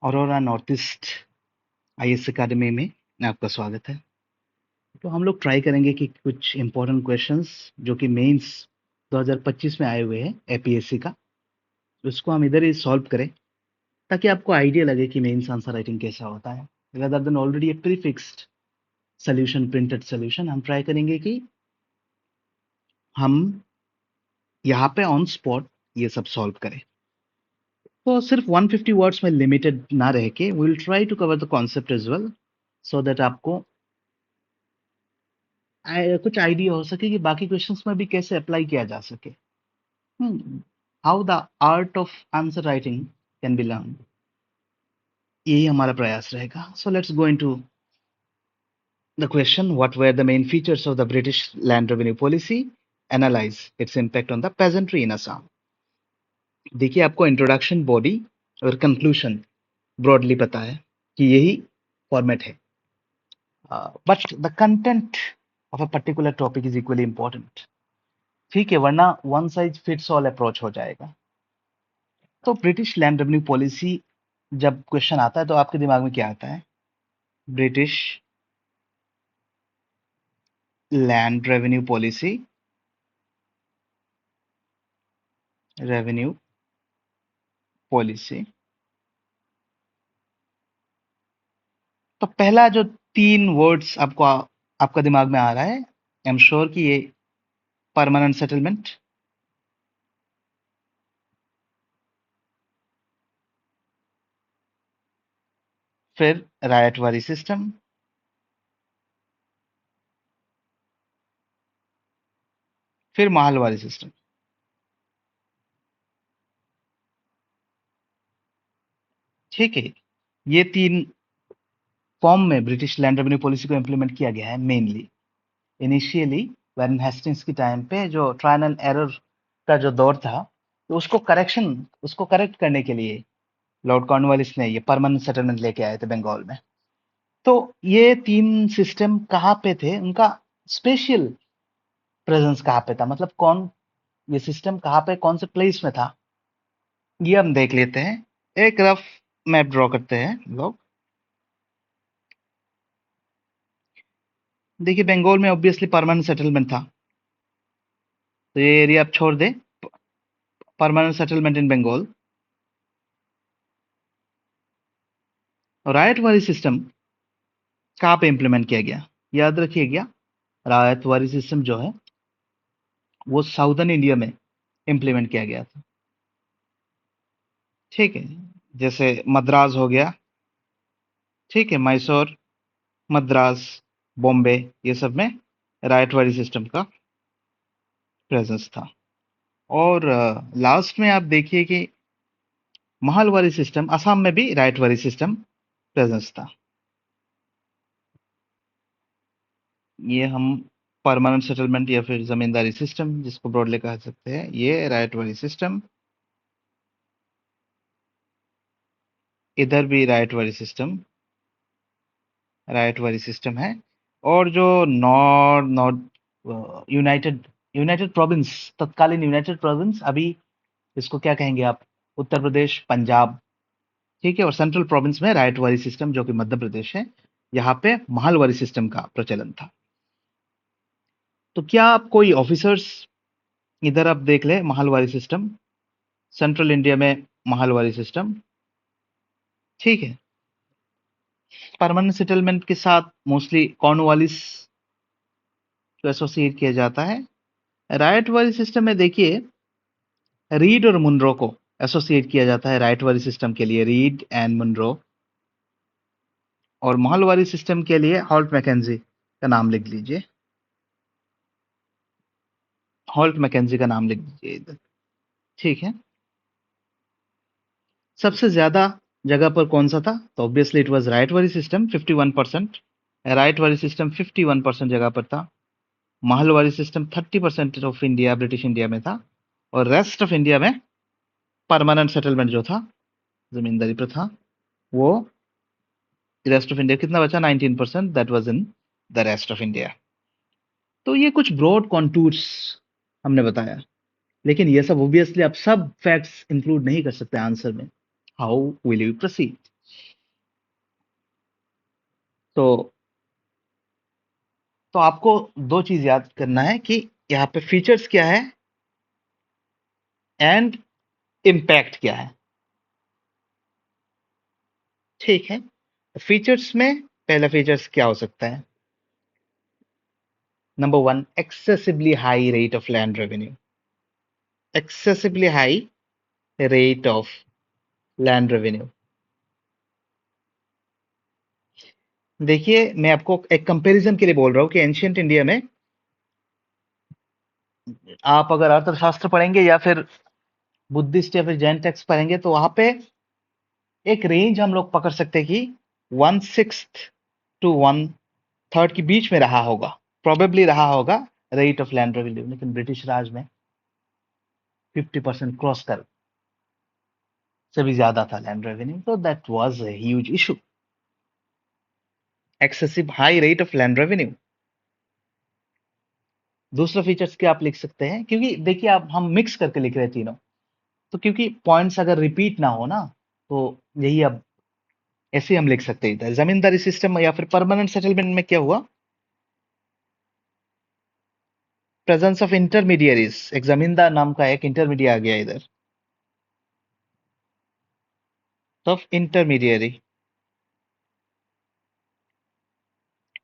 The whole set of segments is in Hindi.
Aurora north east IAS academy में आपका स्वागत है। तो हम लोग ट्राई करेंगे कि कुछ इम्पोर्टेंट क्वेश्चंस जो कि मेंस 2025 में आए हुए हैं एपीएससी का, उसको हम इधर ही सॉल्व करें ताकि आपको आइडिया लगे कि मेंस आंसर राइटिंग कैसा होता है। रेदर देन ऑलरेडी ए प्रीफिक्स्ड सॉल्यूशन, प्रिंटेड सॉल्यूशन, हम ट्राई करेंगे कि हम यहाँ पे ऑन स्पॉट ये सब सॉल्व करें। तो सिर्फ 150 वर्ड्स में लिमिटेड ना रह के we will try to cover the concept as well, so that आपको कुछ आइडिया हो सके कि बाकी क्वेश्चंस में भी कैसे अप्लाई किया जा सके। How the art of answer writing can be learn, यही हमारा प्रयास रहेगा। So let's go into the question, what were the main features of the British land revenue policy, analyse its impact on the peasantry in Assam. देखिए, आपको इंट्रोडक्शन, बॉडी और कंक्लूजन ब्रॉडली पता है कि यही फॉर्मेट है, but the content of a particular topic is equally important. ठीक है, वरना one size fits all approach हो जाएगा। तो ब्रिटिश लैंड रेवेन्यू पॉलिसी जब क्वेश्चन आता है तो आपके दिमाग में क्या आता है? British land revenue policy, revenue policy. तो पहला जो तीन वर्ड्स आपको आपका दिमाग में आ रहा है, आई एम श्योर कि ये परमानेंट सेटलमेंट, फिर रायतवारी सिस्टम, फिर महलवारी सिस्टम। ठीक है, ये तीन फॉर्म में ब्रिटिश लैंड रेवेन्यू पॉलिसी को इंप्लीमेंट किया गया है। मेनली इनिशियली वैरन हेस्टिंग्स की टाइम पे जो ट्रायल एंड एरर का जो दौर था, तो उसको करेक्ट करने के लिए लॉर्ड कॉर्नवालिस ने ये परमानेंट सेटलमेंट लेके आए थे बंगाल में। तो ये तीन सिस्टम कहाँ पे थे, उनका स्पेशल प्रेजेंस कहाँ पे था, मतलब कौन, ये सिस्टम कहाँ पे कौन से प्लेस में था, ये हम देख लेते हैं। एक रफ मैप ड्रॉ करते हैं लोग। देखिए, बंगाल में ऑब्वियसली परमानेंट सेटलमेंट था, तो ये एरिया आप छोड़ दे। Permanent settlement in Bengal. रायट वाली सिस्टम कहाँ पे इंप्लीमेंट किया गया? याद रखिएगा, रायत वाली सिस्टम जो है वो साउदर्न इंडिया में इंप्लीमेंट किया गया था। ठीक है, जैसे मद्रास हो गया, ठीक है, मैसूर, मद्रास, बॉम्बे, ये सब में रायट वाली सिस्टम का प्रेजेंस था। और लास्ट में आप देखिए कि महलवारी सिस्टम, असम में भी रायट वाली सिस्टम प्रेजेंस था। ये हम परमानेंट सेटलमेंट या फिर जमींदारी सिस्टम जिसको ब्रॉडली कह सकते हैं, ये राइट वाली सिस्टम, इधर भी राइट वाली सिस्टम है। और जो north north United United province, तत्कालीन यूनाइटेड प्रोविंस, अभी इसको क्या कहेंगे आप, उत्तर प्रदेश, पंजाब, ठीक है, और सेंट्रल प्रोविंस में राइट वाली सिस्टम जो कि मध्य प्रदेश है, यहाँ पे महलवारी सिस्टम का प्रचलन था। तो क्या आप कोई ऑफिसर्स, इधर आप देख ले महलवारी सिस्टम, सेंट्रल इंडिया में महलवारी सिस्टम, ठीक है। परमानेंट सेटलमेंट के साथ मोस्टली कॉर्नवालिस को एसोसिएट किया जाता है। राइट वाली सिस्टम में देखिए, रीड और मुनरो को एसोसिएट किया जाता है राइट वाली सिस्टम के लिए, रीड एंड मुनरो। और महलवारी सिस्टम के लिए हॉल्ट मैकेंजी का नाम लिख लीजिए, हॉल्ट मैकेंजी का नाम लिख लीजिए इधर, ठीक है। सबसे ज्यादा जगह पर कौन सा था? तो ऑब्वियसली इट वाज राइट वाली सिस्टम, 51%। राइट वाली सिस्टम 51% जगह पर था। Mahalwari system 30% of India, British India में था। और रेस्ट ऑफ इंडिया में परमानेंट सेटलमेंट जो था, जमींदारी प्रथा, वो रेस्ट ऑफ इंडिया कितना बचा? 19%, that was in the rest of India. तो ये कुछ ब्रॉड कॉन्टूर्स हमने बताया, लेकिन ये सब ऑब्वियसली आप सब फैक्ट्स इंक्लूड नहीं कर सकते आंसर में। How will you proceed? तो तो आपको दो चीज याद करना है कि यहाँ पे फीचर्स क्या है एंड इम्पैक्ट क्या है। ठीक है, फीचर्स में पहला फीचर्स क्या हो सकता है? Number one, accessibly high rate of land revenue. Accessibly high rate of land revenue. देखिए, मैं आपको एक कंपैरिजन के लिए बोल रहा हूँ कि एंशियंट इंडिया में आप अगर अर्थशास्त्र पढ़ेंगे या फिर बुद्धिस्ट या फिर जैन टेक्स्ट पढ़ेंगे तो वहां पे एक रेंज हम लोग पकड़ सकते हैं कि 1/6 टू 1/3 के बीच में रहा होगा, प्रोबेबली रहा होगा रेट ऑफ लैंड रेवेन्यू। लेकिन ब्रिटिश राज में 50% क्रॉस कर से भी ज्यादा था लैंड रेवेन्यू, तो that was a huge issue. Excessive high rate of land revenue. दूसरा फीचर्स क्या आप लिख सकते हैं, क्योंकि देखिए आप हम मिक्स करके लिख रहे हैं तीनों, तो क्योंकि पॉइंट्स अगर रिपीट ना हो ना, तो यही अब ऐसे हम लिख सकते हैं। इधर जमींदारी सिस्टम या फिर परमानेंट सेटलमेंट में क्या हुआ? प्रेजेंस ऑफ इंटरमीडियरीज, एक जमींदार नाम का एक इंटरमीडिएट आ गया इधर, of intermediary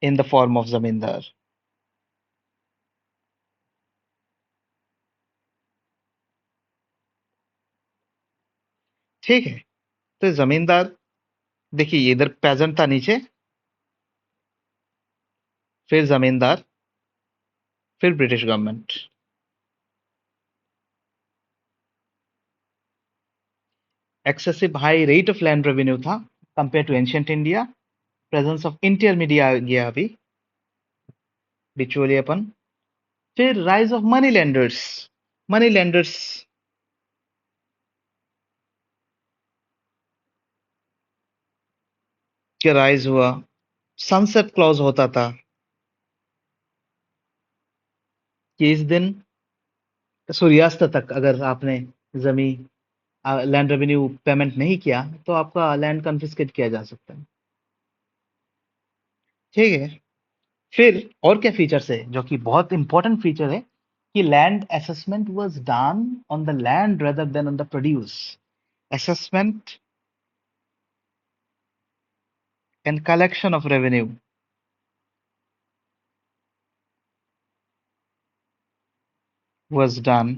in the form of जमींदार। ठीक है, तो जमींदार, देखिए ये इधर पेजेंट था नीचे, फिर जमींदार, फिर British government. Excessive high rate of land revenue था compare to ancient India. Presence of intermediate आ गया अभी, बिचौलियापन। फिर rise of money lenders. Money lenders का राइज हुआ। सनसेट क्लॉज होता था कि इस दिन सूर्यास्त तक अगर आपने जमीन लैंड रेवेन्यू पेमेंट नहीं किया तो आपका लैंड कन्फिस्केट किया जा सकता है। ठीक है, फिर और क्या फीचर्स है जो कि बहुत इंपॉर्टेंट फीचर है कि land assessment was done on the land rather than on the produce. Assessment and collection of revenue was done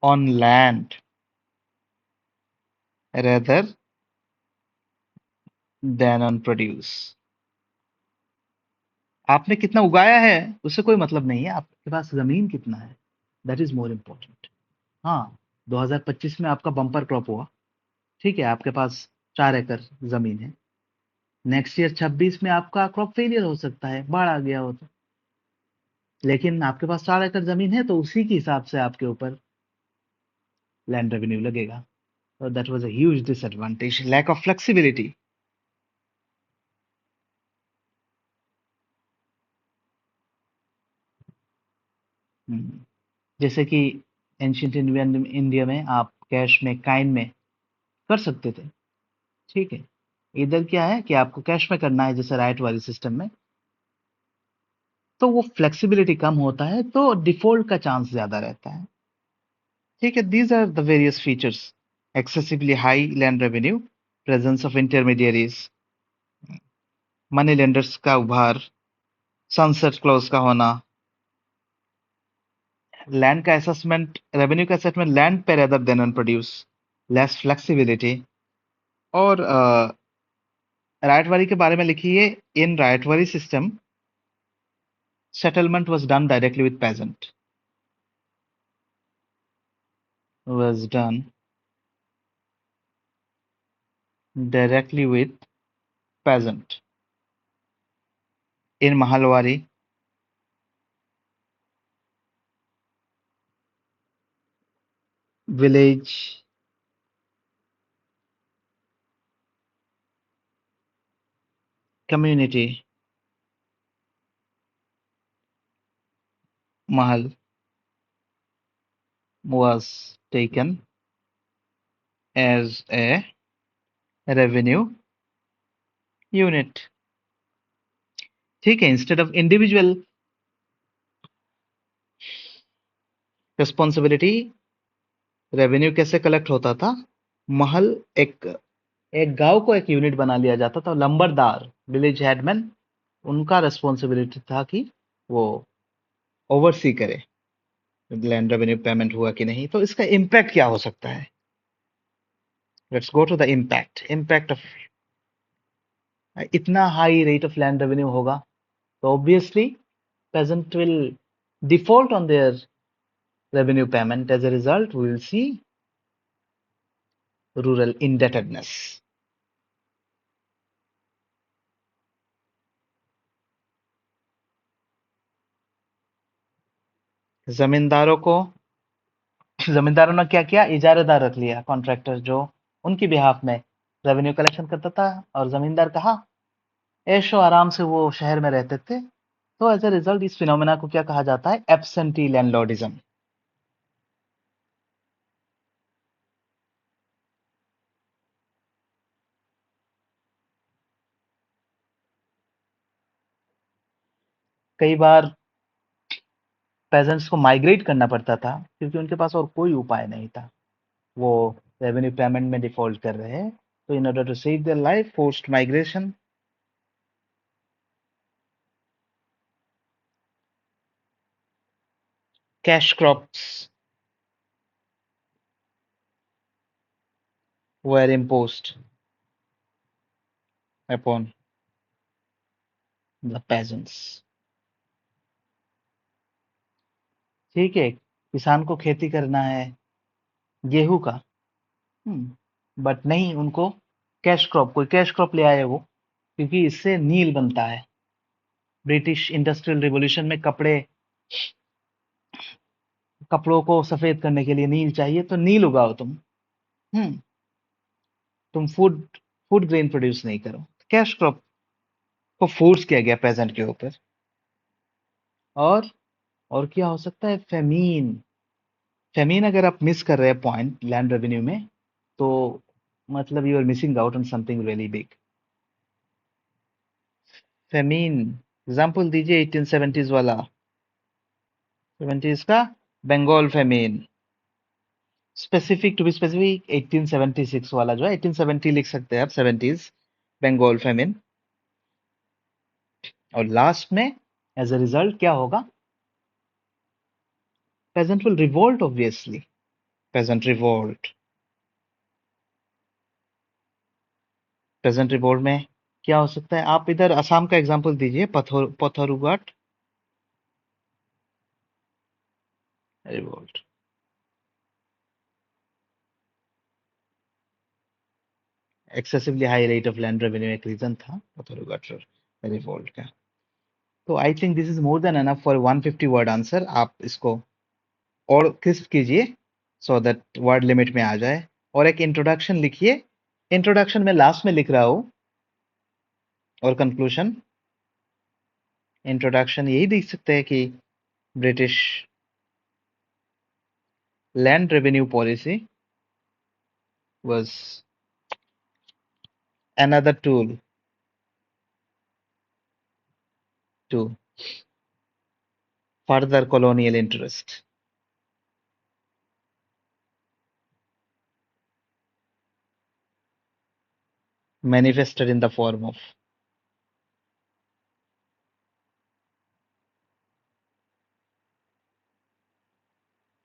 on land rather than on produce। आपने कितना उगाया है उससे कोई मतलब नहीं है, आपके पास जमीन कितना है, दैट इज मोर इम्पोर्टेंट। हाँ, 2025 में आपका बम्पर क्रॉप हुआ, ठीक है, आपके पास 4 एकड़ जमीन है। नेक्स्ट ईयर 26 में आपका क्रॉप फेलियर हो सकता है, बाढ़ आ गया हो तो, लेकिन आपके पास 4 एकड़ जमीन है तो उसी के हिसाब से आपके ऊपर लैंड रेवेन्यू लगेगा। तो that was a huge disadvantage, lack of flexibility. जैसे कि एंशियंट इंडियन इंडिया में आप कैश में काइन में कर सकते थे, ठीक है। इधर क्या है कि आपको कैश में करना है जैसे राइट वाले सिस्टम में, तो वो फ्लेक्सिबिलिटी कम होता है तो डिफॉल्ट का चांस ज्यादा रहता है। ठीक है, these are the various features. Excessively high land revenue, presence of intermediaries, money lenders का उभार, सनसेट क्लॉज का होना, लैंड का असेसमेंट, रेवेन्यू का असेसमेंट लैंड पे rather than on produce, less flexibility. और राइटवारी के बारे में लिखिए। In Ryotwari system settlement was done directly with peasant, was done directly with peasant। In Mahalwari, village community Mahal was taken as a revenue unit। ठीक है, instead of individual responsibility, revenue कैसे कलेक्ट होता था? महल, एक एक गांव को एक यूनिट बना लिया जाता था, लंबरदार, विलेज हेडमैन, उनका रिस्पॉन्सिबिलिटी था कि वो ओवरसी करे लैंड रेवेन्यू पेमेंट हुआ कि नहीं। तो इसका इम्पैक्ट क्या हो सकता है? Let's go to the impact of इतना high rate of land revenue होगा तो obviously peasant will default on their revenue payment. As a result, we will see rural indebtedness. जमींदारों को जमींदारों ने क्या किया? इजारादार रख लिया, कॉन्ट्रैक्टर जो उनकी बिहाफ में रेवेन्यू कलेक्शन करता था। और जमींदार कहाँ? ऐशो आराम से वो शहर में रहते थे। तो एज ए रिजल्ट इस फिनोमेना को क्या कहा जाता है? Absentee landlordism. कई बार पेजेंट्स को माइग्रेट करना पड़ता था क्योंकि उनके पास और कोई उपाय नहीं था, वो रेवेन्यू पेमेंट में डिफॉल्ट कर रहे हैं। तो in order to save their life, forced migration. Cash crops were imposed upon the peasants. ठीक है, किसान को खेती करना है गेहूं का, बट नहीं, उनको कैश क्रॉप, कोई कैश क्रॉप ले आए वो, क्योंकि इससे नील बनता है। ब्रिटिश इंडस्ट्रियल रिवॉल्यूशन में कपड़ों को सफेद करने के लिए नील चाहिए, तो नील उगाओ तुम। हम्म तुम फूड फूड ग्रेन प्रोड्यूस नहीं करो। कैश क्रॉप को फोर्स किया गया पेजेंट के ऊपर। और और क्या हो सकता है? फेमीन। फेमीन अगर आप मिस कर रहे हैं पॉइंट लैंड रेवेन्यू में, तो मतलब you are missing out on something really big. Famine example दीजिए 1870s वाला, 70s का Bengal famine. Specific, to be specific 1876 वाला जो है, 1870 लिख सकते हैं आप, 70s बंगाल फेमीन। और लास्ट में एज अ रिजल्ट क्या होगा? peasant will revolt, obviously. Peasant revolt। peasant revolt में क्या हो सकता है? आप इधर असम का एग्जांपल दीजिए, Patharughat revolt. Excessively high rate of land revenue एक रीजन था पथरुघाट रिवोल्ट का। तो I think this is more than enough for 150 word answer. आप इसको और क्रिस्प कीजिए सो दैट वर्ड लिमिट में आ जाए। और एक इंट्रोडक्शन लिखिए। इंट्रोडक्शन में लास्ट में लिख रहा हूँ, और कंक्लूजन। इंट्रोडक्शन यही देख सकते हैं कि British land revenue policy was another tool to further colonial interest, manifested in the form of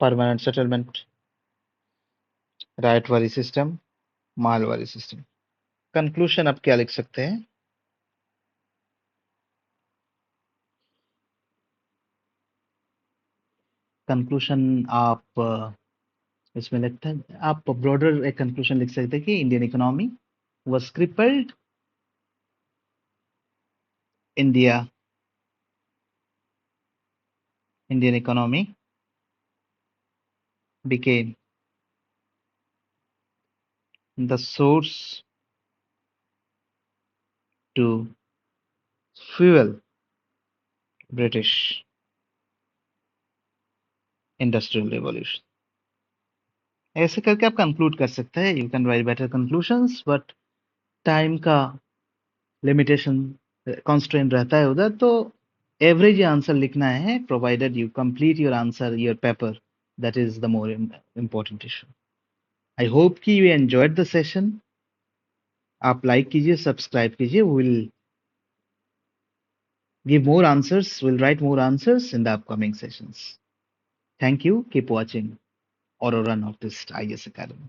permanent settlement, Ryotwari system, Mahalwari system. Conclusion आप क्या लिख सकते हैं? कंक्लूजन आप इसमें लिखते हैं, आप ब्रॉडर एक कंक्लूजन लिख सकते हैं कि Indian economy was crippled, India Indian economy became the source to fuel British industrial revolution। ऐसे करके आप कंक्लूड कर सकते हैं। You can write better conclusions, but time का लिमिटेशन कॉन्स्ट्रेंट रहता है उधर, तो एवरेज आंसर लिखना है, provided you complete your answer, your paper, that is the more important issue. I hope कि यू एंजॉयड द सेशन। आप लाइक कीजिए, सब्सक्राइब कीजिए, will give more answers, we'll write more answers in the upcoming sessions. Thank you. Keep watching Aurora Northeast IS Academy.